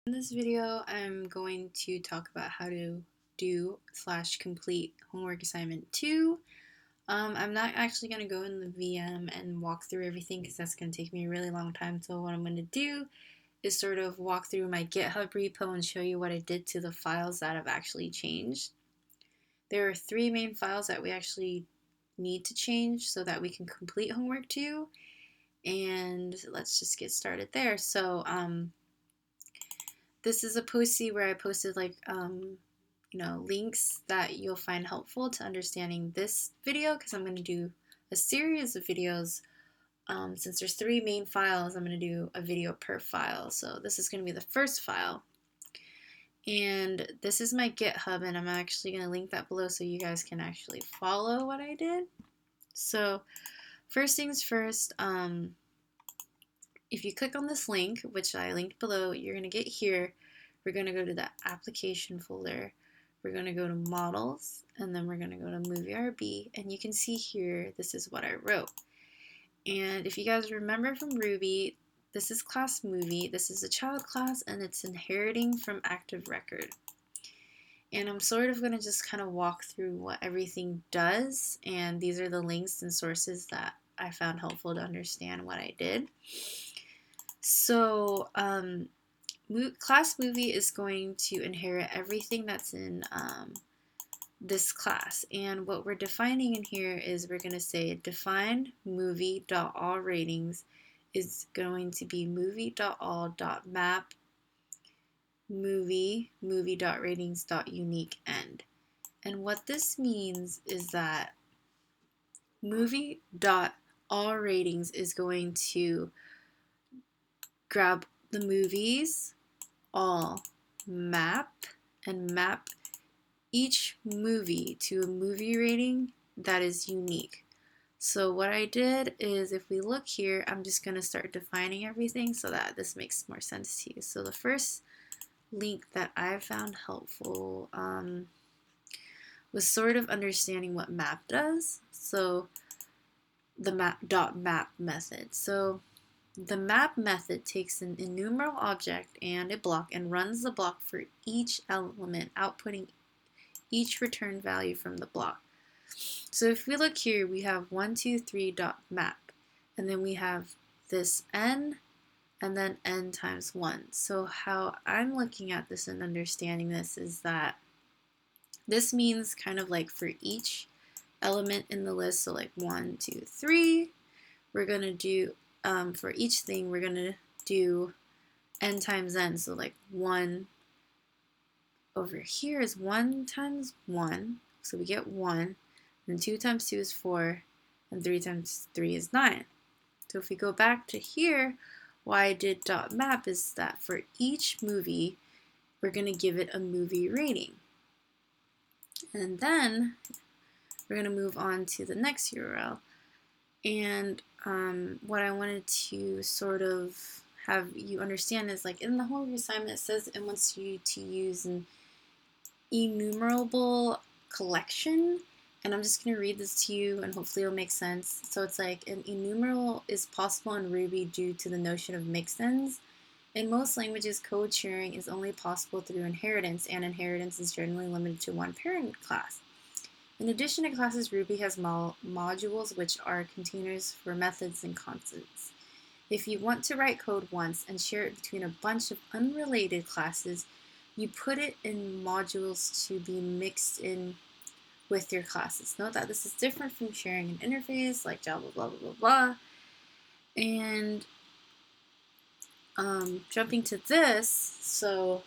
In this video, I'm going to talk about how to do/complete homework assignment 2. I'm not actually going to go in the VM and walk through everything because that's going to take me a really long time. So what I'm going to do is sort of walk through my GitHub repo and show you what I did to the files that have actually changed. There are 3 main files that we actually need to change so that we can complete homework 2. And let's just get started there. So, this is a postie where I posted links that you'll find helpful to understanding this video because I'm going to do a series of videos. Since there's 3 main files, I'm going to do a video per file. So this is going to be the first file. And this is my GitHub, and I'm actually going to link that below so you guys can actually follow what I did. So first things first, if you click on this link, which I linked below, you're going to get here. We're going to go to the application folder. We're going to go to models, and then we're going to go to movie.rb, and you can see here, this is what I wrote. And if you guys remember from Ruby, this is class movie. This is a child class, and it's inheriting from active record. And I'm sort of going to just kind of walk through what everything does, and these are the links and sources that I found helpful to understand what I did. So, class movie is going to inherit everything that's in this class. And what we're defining in here is we're going to say define movie.allRatings is going to be movie.all.map movie.ratings.unique_end. And what this means is that movie.allRatings is going to grab the movies, all map, and map each movie to a movie rating that is unique. So what I did is, if we look here, I'm just going to start defining everything so that this makes more sense to you. So the first link that I found helpful was sort of understanding what map does. So the map.map method. So the map method takes an enumerable object and a block and runs the block for each element, outputting each return value from the block. So if we look here, we have 123.map, and then we have this n, and then n times 1. So how I'm looking at this and understanding this is that this means kind of like for each element in the list, so like 1, 2, 3, we're going to do for each thing, we're going to do n times n. So like 1 over here is 1 times 1. So we get 1. And 2 times 2 is 4. And 3 times 3 is 9. So if we go back to here, why I did .map is that for each movie, we're going to give it a movie rating. And then we're going to move on to the next URL. And what I wanted to sort of have you understand is, like, in the homework assignment, it says it wants you to use an enumerable collection. And I'm just going to read this to you, and hopefully it'll make sense. So it's like an enumerable is possible in Ruby due to the notion of mixins. In most languages, code sharing is only possible through inheritance, and inheritance is generally limited to one parent class. In addition to classes, Ruby has modules, which are containers for methods and constants. If you want to write code once and share it between a bunch of unrelated classes, you put it in modules to be mixed in with your classes. Note that this is different from sharing an interface like Java, blah, blah, blah, blah. And jumping to this, so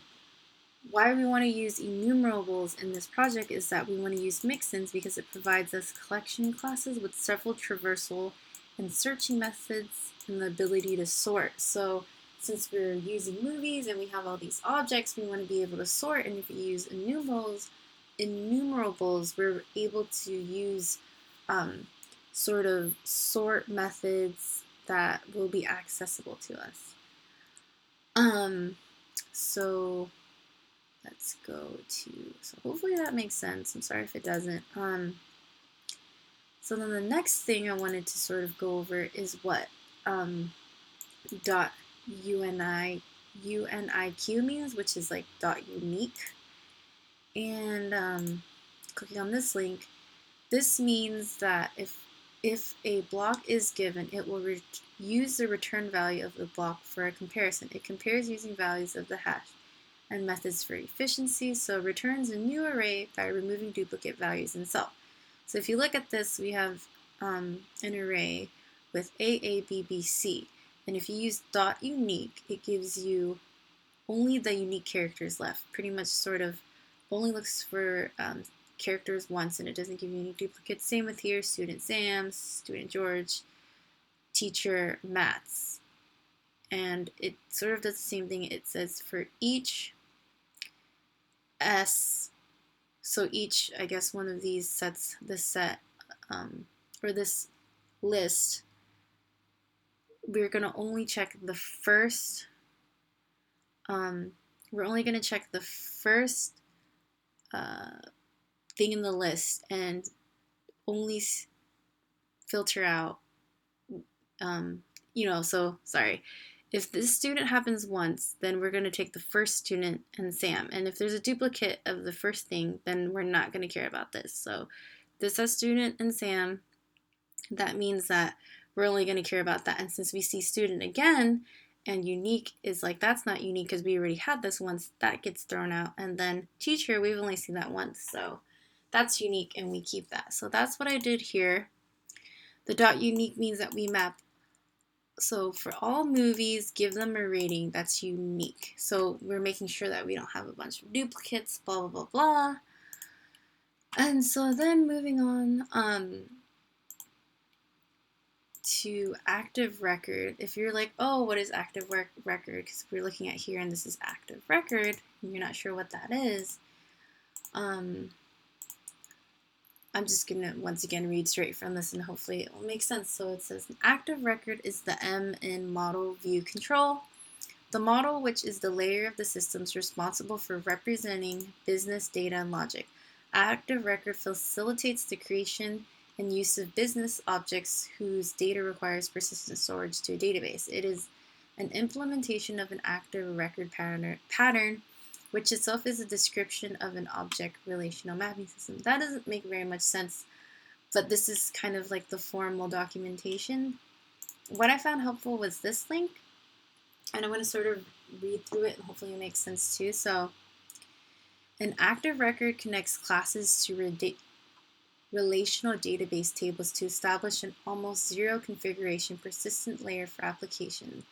why we want to use enumerables in this project is that we want to use mixins because it provides us collection classes with several traversal and searching methods and the ability to sort. So since we're using movies and we have all these objects, we want to be able to sort, and if we use enumerables, we're able to use sort of sort methods that will be accessible to us. So let's go to, so hopefully that makes sense. I'm sorry if it doesn't. So then the next thing I wanted to sort of go over is what .uni uniq means, which is like .unique. And clicking on this link, this means that if a block is given, it will use the return value of the block for a comparison. It compares using values of the hash and methods for efficiency, so returns a new array by removing duplicate values in cell. So if you look at this, we have an array with A, A, B, B, C. And if you use .unique, it gives you only the unique characters left. Pretty much sort of only looks for characters once, and it doesn't give you any duplicates. Same with here, student Sam, student George, teacher Mats. And it sort of does the same thing. It says for each S, so each, I guess, one of these sets, this set, or this list, we're going to only check the first, we're only going to check the first thing in the list and only filter out, so sorry. If this student happens once, then we're going to take the first student and Sam. And if there's a duplicate of the first thing, then we're not going to care about this. So this has student and Sam. That means that we're only going to care about that. And since we see student again, and unique is like, that's not unique because we already had this once, that gets thrown out. And then teacher, we've only seen that once. So that's unique and we keep that. So that's what I did here. The .unique means that we map. So for all movies, give them a rating that's unique. So we're making sure that we don't have a bunch of duplicates, blah, blah, blah, blah. And so then moving on to active record. If you're like, oh, what is active record? Because we're looking at here and this is active record, and you're not sure what that is. I'm just going to, once again, read straight from this and hopefully it will make sense. So it says, an active record is the M in model view control. The model, which is the layer of the systems responsible for representing business data and logic. Active record facilitates the creation and use of business objects whose data requires persistent storage to a database. It is an implementation of an active record pattern which itself is a description of an object relational mapping system. That doesn't make very much sense, but this is kind of like the formal documentation. What I found helpful was this link, and I'm going to sort of read through it and hopefully it makes sense too. So, an active record connects classes to relational database tables to establish an almost zero configuration persistent layer for application.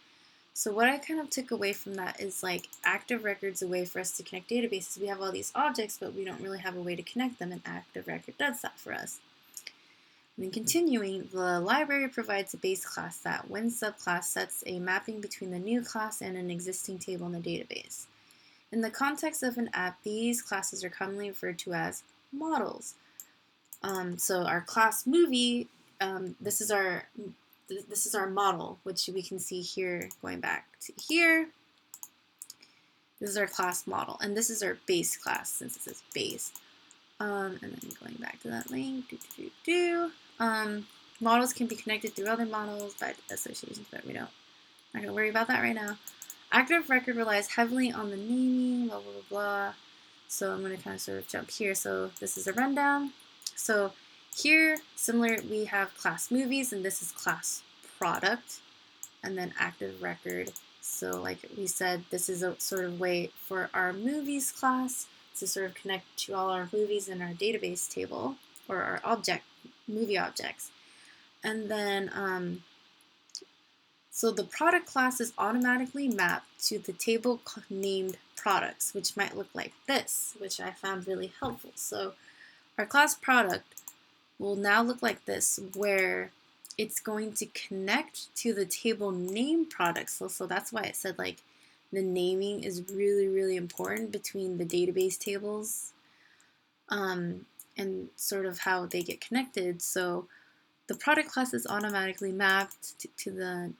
So what I kind of took away from that is like active records a way for us to connect databases. We have all these objects, but we don't really have a way to connect them, and active record does that for us. And then continuing, the library provides a base class that, when subclass, sets a mapping between the new class and an existing table in the database. In the context of an app, these classes are commonly referred to as models. So our class movie, this is our model, which we can see here, going back to here. This is our class model, and this is our base class, since it says base. And then going back to that link, models can be connected through other models by associations, but we're not going to worry about that right now. Active record relies heavily on the naming, blah, blah, blah, blah. So I'm going to kind of sort of jump here. So this is a rundown. So here, similar, we have class movies, and this is class product, and then active record. So like we said, this is a sort of way for our movies class to sort of connect to all our movies in our database table, or our movie objects. And then, so the product class is automatically mapped to the table named products, which might look like this, which I found really helpful. So our class product will now look like this, where it's going to connect to the table name products. So that's why it said like the naming is really, really important between the database tables and sort of how they get connected. So the product class is automatically mapped to the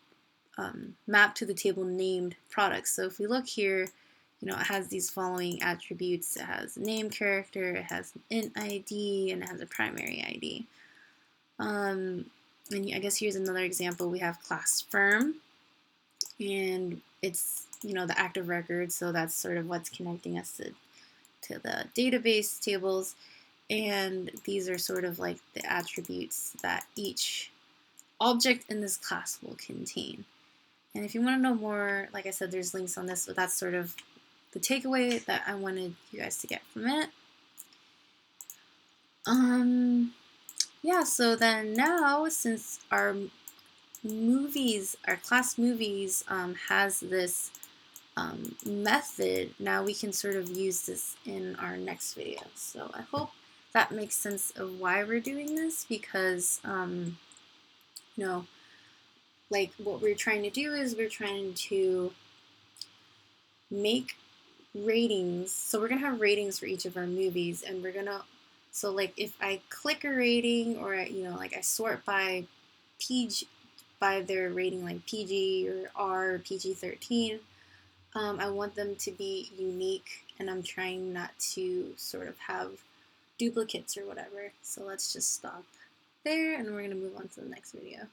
table named products. So if we look here, it has these following attributes. It has a name character, it has an int ID, and it has a primary ID. And I guess here's another example. We have class firm, and it's the active record. So that's sort of what's connecting us to the database tables. And these are sort of like the attributes that each object in this class will contain. And if you want to know more, like I said, there's links on this, but that's sort of the takeaway that I wanted you guys to get from it. Yeah, so then now, since our class movies has this method, now we can sort of use this in our next video. So I hope that makes sense of why we're doing this, because like what we're trying to do is we're trying to make ratings. So we're gonna have ratings for each of our movies, and we're gonna, so like if I click a rating, or like I sort by PG, by their rating, like PG or R or PG-13, I want them to be unique, and I'm trying not to sort of have duplicates or whatever. So let's just stop there, and we're gonna move on to the next video.